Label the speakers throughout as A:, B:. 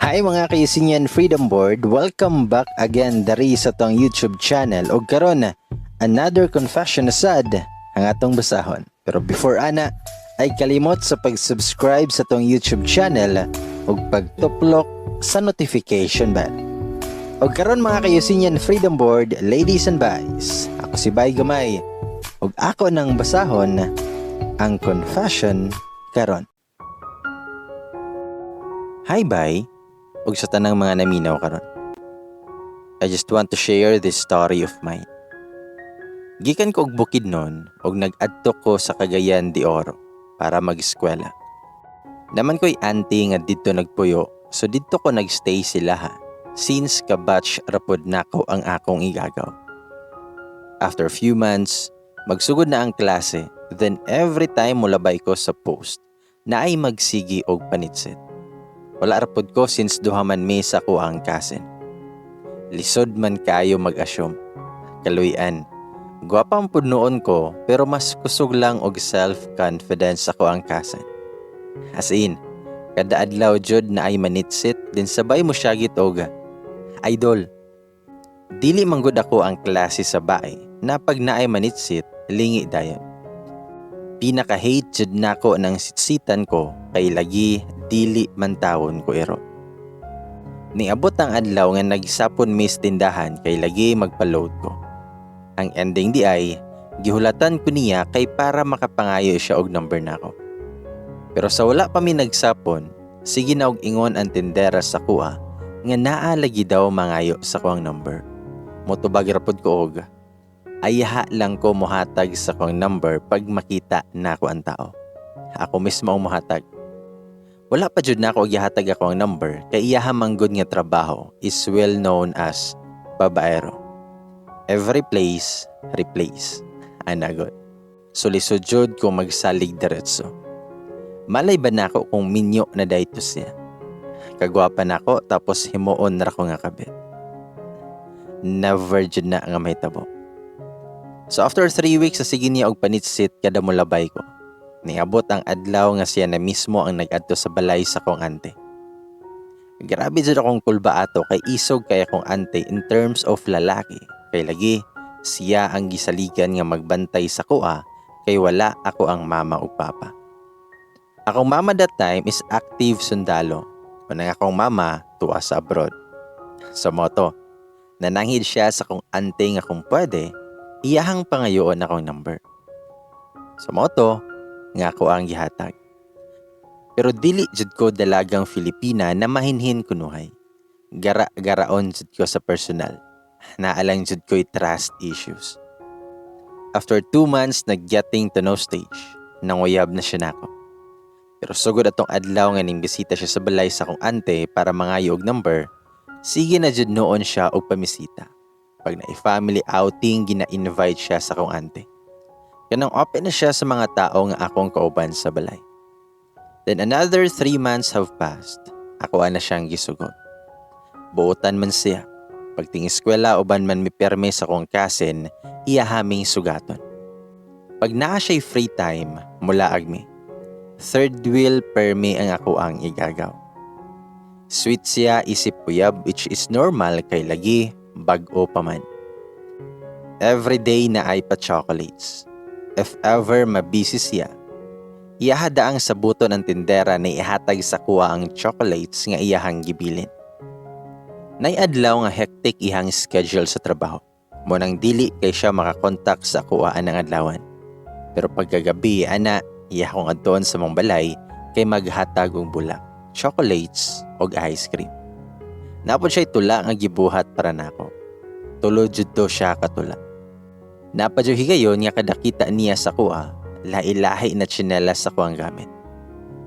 A: Hi mga kaisinyan Freedom Board, welcome back again dari sa tong YouTube channel og karon another confession asad ang atong basahon. Pero before ana ay kalimot sa pag-subscribe sa tong YouTube channel ug pagtuplok sa notification bell. Og karon mga kaisinyan Freedom Board, ladies and boys, ako si Bay Gamay ug ako nang basahon ang confession karon. Hi Bay, ug sa tanang mga naminaw karon. I just want to share this story of mine. Gikan ko og Bukidnon ug nag-adto ko sa Cagayan de Oro para mag-eskwela. Naman ko'y auntie nga didto nagpuyo, so didto ko nagstay sila ha, since kabatch rapod nako ang akong igagaw. After a few months, magsugod na ang klase, then every time mulabay ko sa post na ay magsigi og panitsit. Wala rapod ko since duha man mesa ko ang kasen. Lisod man kayo mag-assume. Kaluyan. Gwapang pud noon ko pero mas kusog lang og self-confidence ako ang kasen. As in, kada adlaw jud na ay manitsit din sabay mo syagit og idol. Dili manggod ako ang klase sa bae na pag naay manitsit, lingi dayon. Pinaka-hate jud nako ng sitsitan ko kay lagi dili man tawon ko ero. Niabot ang adlaw nga nagsapon mis tindahan kay lagi magpa-load ko. Ang ending di ay gihulatan ko niya kay para makapangayo siya og number nako. Pero sa wala pa mi nagsapon, sige na og ingon ang tindera sa kuha nga naa lagi daw mangayo sa kuang number. Motubag rapod ko og ayaha lang ko mohatag sa kuang number pag makita nako ang tao. Ako mismo ang mohatag. Wala pa jud nako gihatag ako ang number kay iyaha manggod nga trabaho is well known as babaero. Every place, replace. Anagot. So lisod jud ko magsalig diretso. Malay ba nako kung minyo na dayto siya. Kagwapa nako tapos himuon ra ko nga kabit. Never jud na nga mahitabo. So after 3 weeks sa sige niya og panitsit kada mulabay ko. Niabot ang adlaw nga siya na mismo ang nag-adto sa balay sa kong ante. Grabe jud akong kulba ato kay isog kay akong ante in terms of lalaki. Kay lagi siya ang gisaligan nga magbantay sa kuha kay wala ako ang mama ug papa. Akong mama that time is active sundalo. Kunang akong mama tuwa sa abroad. Sa moto, nananghid siya sa kong ante nga kung pwede, iyahang pangayoon akong number. Sa moto, nga ako ang gihatag. Pero dili jud ko dalagang Filipina na mahinhin kunuhay. Gara-garaon jud ko sa personal. Naalang jud ko'y trust issues. After 2 months nag-getting to know stage, nanguyab na siya nako. Pero sugod atong adlaw nga ning bisita siya sa balay sa kong ante para mangayo og number, sige na jud noon siya og pamisita. Pag na-family outing, gina-invite siya sa kong ante. Kanang open na siya sa mga tao nga akong kauban sa balay. Then another 3 months have passed. Ako na siyang gisugot. Buotan man siya. Pagting eskwela uban man mi perme sa kong kasen, iyahaming sugaton. Pag naa siya'y free time, mula agmi. Third wheel perme ang ako ang igagaw. Sweet siya isip puyab which is normal kay lagi bag-o pa man. Everyday na ay pa chocolates. If ever mabisi siya, iyahada ang sabuton ng tindera na ihatag sa kuha ang chocolates nga iyahang gibilin. Naiadlaw nga hectic ihang schedule sa trabaho. Munang dili kay siya makakontak sa kuhaan ng adlawan. Pero pagkagabi, ana, iyahong adtoon sa mong balay kay maghatag og bulak, chocolates og ice cream. Napod siya'y tula nga gibuhat para nako. Tulod jud to siya katula. Napadyo higayon nga kadakita niya sa kuha, lahi-lahi na tsinelas sa kuang gamit.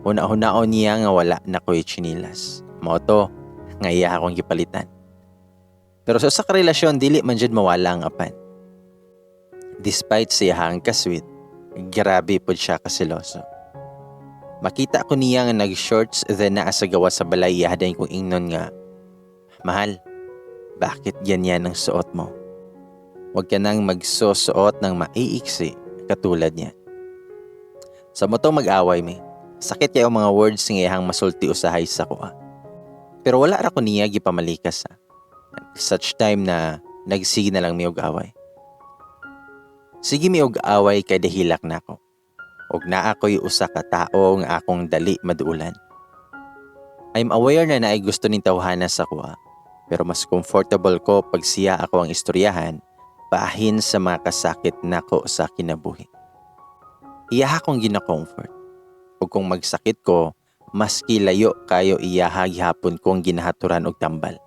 A: Una-hunaon niya nga wala na ko'y tsinilas. Moto, nga iya akong gipalitan. Pero sa karelasyon, dili man jud mawala ang apan. Despite siyahang kasweet, grabe po siya kasiloso. Makita ko niya nga nag-shorts then naa sa gawa sa balay, hadayin kong ingnon nga, mahal, bakit ganyan ang suot mo? Huwag ka nang magsusuot ng maiiksi katulad niya. Sa mo to mag-away mi. Sakit kayo mga words nga ihang masulti usahay sa kuha. Pero wala ra ko niya gipamalikas sa. Such time na nagsige na lang mi og away. Sige mi og away kay dahilak na ako. Og naa ko'y usa ka tao nga akong dali maduulan. I'm aware na naay gusto ning tawhana sa kuha. Pero mas comfortable ko pag siya ako ang istoryahan paahin sa mga kasakit nako sa kinabuhi. Iyaha kong gina-comfort. Ug kung magsakit ko, maski layo kayo iyaha gihapon kong ginahaturan og tambal.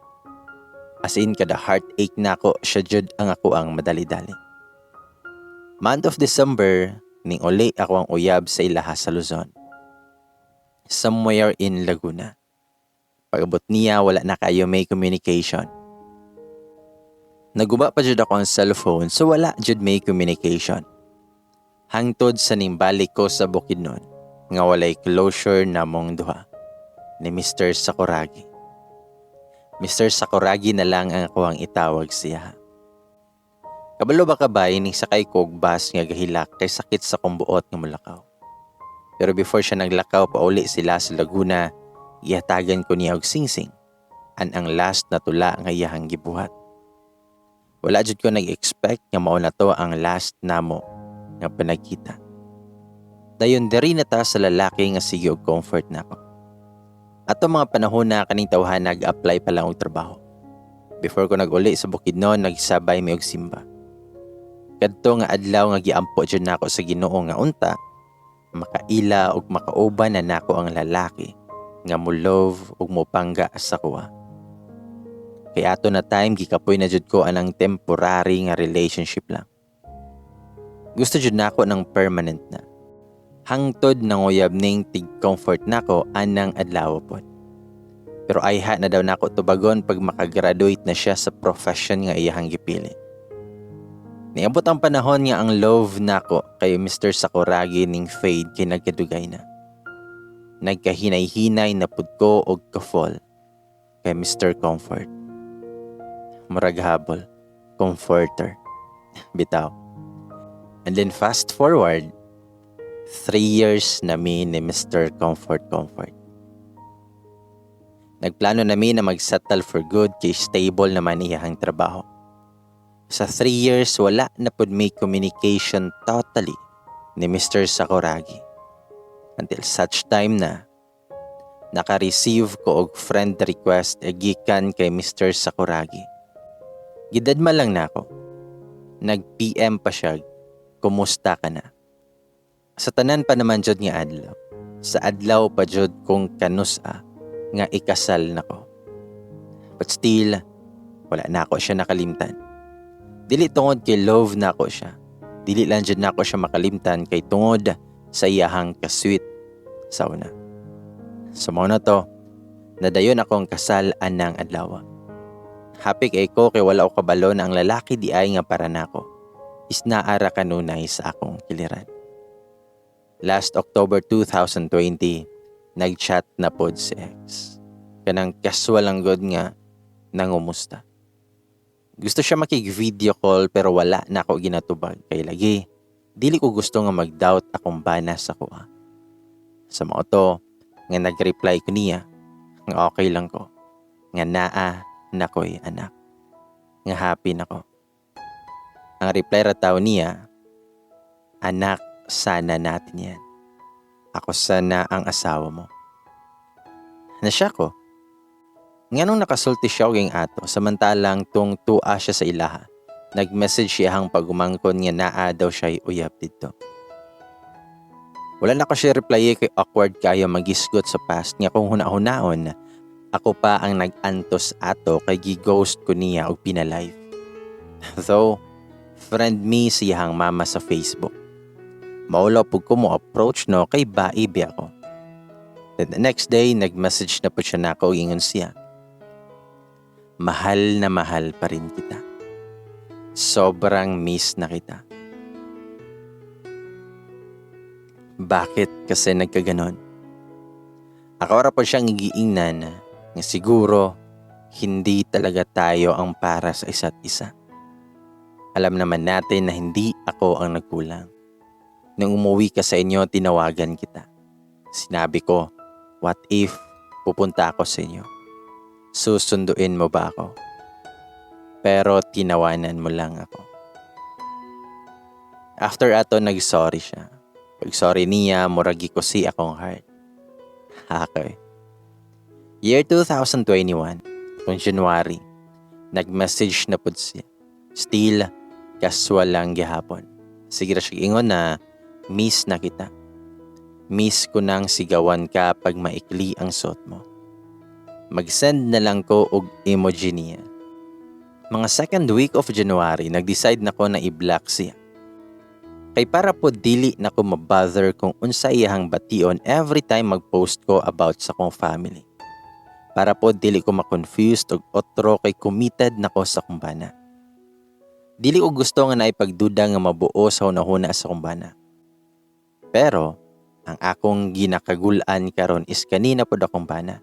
A: As in kada heartache nako siya jud ang ako ang madali-dali. Month of December, ning uli ako ang uyab sa ilaha sa Luzon. Somewhere in Laguna. Pag-abot niya, wala na kayo may communication. Naguba pa jud ako ang cellphone, so wala jud may communication. Hangtod sa nimbalik ko sa Bukidnon, nga walay closure namong duha, ni Mr. Sakuragi. Mr. Sakuragi na lang ang ako ang itawag siya. Kabalo ba kabay ning sakay ko og bus nga gahilak kay sakit sa kumbuot nga mulakaw. Pero before siya naglakaw pauli sila sa Laguna, ihatagan ko niya og singsing ang last na tula nga iyahang gibuhat. Wala jud ko nag-expect nga mao na to ang last namo nga panagkita. Dayon diri na ta sa lalaki nga sige og comfort nako. Ato mga panahon na kaning tawhan nag-apply pa lang og trabaho. Before ko nag-uli sa Bukidnon, nagsabay mi og simba. Kadto nga adlaw nga giampo jud nako sa Ginoo nga unta makaila og makauban na nako ang lalaki nga mo love ug mo pangga sa kuha. Kaya ato na time gikapoy na jud ko anang temporary nga relationship lang. Gusto jud nako ng permanent na. Hangtod nanguyab ning tig-comfort nako anang adlaw pod. Pero ayha na daw nako tubagon pag makagraduate na siya sa profession nga iyahang gipili. Niabot ang panahon nga ang love nako kay Mr. Sakuragi ning fade kay nagkadugay na. Nagkahinay-hinay na pud ko og ka-fall kay Mr. Comfort. Murag habol, comforter. Bitaw. And then fast forward, 3 years na mi ni Mr. Comfort. Nagplano nami na mag-settle for good kay stable naman iyahang trabaho. Sa 3 years, wala na pud may communication totally ni Mr. Sakuragi. Until such time na naka-receive ko og friend request gikan kay Mr. Sakuragi. Gidadma lang na ako. Nag-PM pa siya, kumusta ka na? Sa tanan pa naman jud nga adlaw. Sa adlaw pa jud kong kanusa nga ikasal nako. But still, wala na ako siya nakalimtan. Dili tungod kay love na ako siya. Dili lang jud na ako siya makalimtan kay tungod sa iyahang kasweet sa una. Sa mao na to, nadayon akong kasal anang adlaw. Happy kay ko kay wala ko kabalo na ang lalaki di ay nga para nako. Is naara kanunay sa akong kiliran. Last October 2020, nag-chat na pod si ex. Kanang casual lang god nga nangumusta. Gusto siya makig-video call pero wala na ako ginatubag kay lagi. Dili ko gusto nga mag-doubt akong bana sa kuha. Sa mga to, nga nag-reply ko niya, nga okay lang ko. Nga naa na ko'y anak. Nga happy na ko. Ang reply rataw niya, anak, sana natin yan. Ako sana ang asawa mo. Nasya ko. Nga nung nakasulti siya og ato, samantalang tung tua siya sa ilaha. Nag-message siya hang pagumangkon nga naa daw siya uyab dito. Wala na ko siya reply kay awkward kayo magisgot sa past nga kung huna-hunaon. Ako pa ang nag-antos ato kay gi-ghost ko niya og pinalive. Though, friend me siyang mama sa Facebook. Maulaw pug ko mo approach no kay baibi ako. Then the next day, nag-message na po siya na ako ingon siya. Mahal na mahal pa rin kita. Sobrang miss na kita. Bakit kasi nagkaganon? Akora po siyang igiingnan nga siguro hindi talaga tayo ang para sa isa't isa. Alam naman natin na hindi ako ang nagkulang. Nung umuwi ka sa inyo, tinawagan kita. Sinabi ko, what if pupunta ako sa inyo? Susunduin mo ba ako? Pero tinawanan mo lang ako. After ato, nag-sorry siya. Pag-sorry niya, muragi ko si akong heart. Okay. Year 2021, kung January, nag-message na pud siya. Still, casual lang gihapon. Sige ra siya ingon na, miss na kita. Miss ko nang sigawan ka pag maikli ang suot mo. Mag-send na lang ko og emoji niya. Mga second week of January, nag-decide na ko na i-block siya. Kay para po dili na ko mabother kung unsa iyahang bation every time mag-post ko about sa kong family. Para po dili ko ma-confused og otro kay committed na ko sa kumbana. Dili ko gusto nga naipagduda nga mabuo sa hunahuna sa kumbana. Pero, ang akong ginakagulan karon is kanina po akong bana.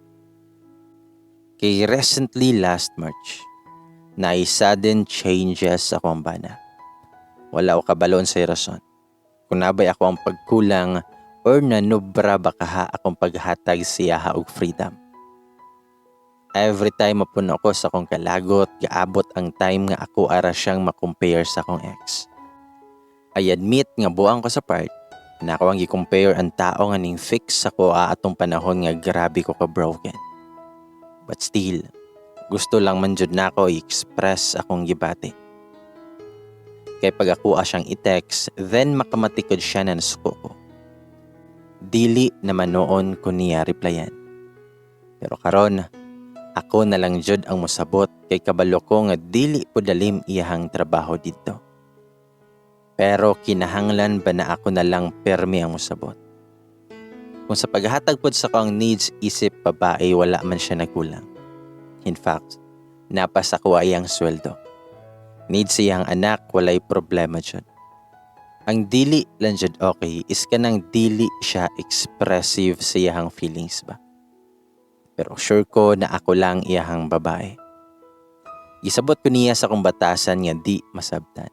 A: Kay recently last March, na sudden changes sa akong bana. Wala ko kabalon sa rason. Kung nabay ako ang pagkulang or nanubra baka akong paghatag siya og freedom. Every time mapuno ako sa akong kalagot, gaabot ang time nga ako ara siyang makompare sa akong ex. I admit nga buang ko sa part na ako ang i-compare ang tao nga ning fix ako atong panahon nga grabe ko ka-broken. But still, gusto lang man jud nako i-express akong gibati. Kay pag ako siyang i-text, then makamatikod siya na nasuko ko. Dili naman noon ko niya replyan. Pero karon, ako na lang jud ang musabot kay kabalo ko nga dili po dalim iyahang trabaho dito. Pero kinahanglan ba na ako na lang permi ang musabot? Kung sa paghatag pod sa kong needs isip babae wala man siya nagkulang. In fact, napas ako ayang sweldo. Needs siyang anak walay problema jud. Ang dili lang jud okay is kanang dili siya expressive sa iyahang feelings ba. Pero sure ko na ako lang iyahang babae. Gisabot ko niya sa kong batasan nga di masabtan.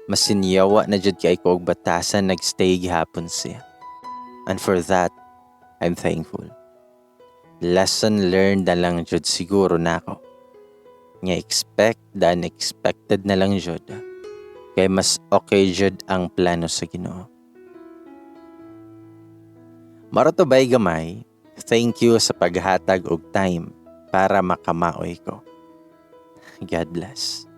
A: Mas sinyawa na jud kay ko og batasan nagstay gihapon siya. And for that, I'm thankful. Lesson learned na lang jud siguro nako. Nga expect the unexpected na lang jud. Kay mas okay jud ang plano sa Ginoo. Maroto bay gamay. Thank you sa paghatag og time para makamaoy ko. God bless.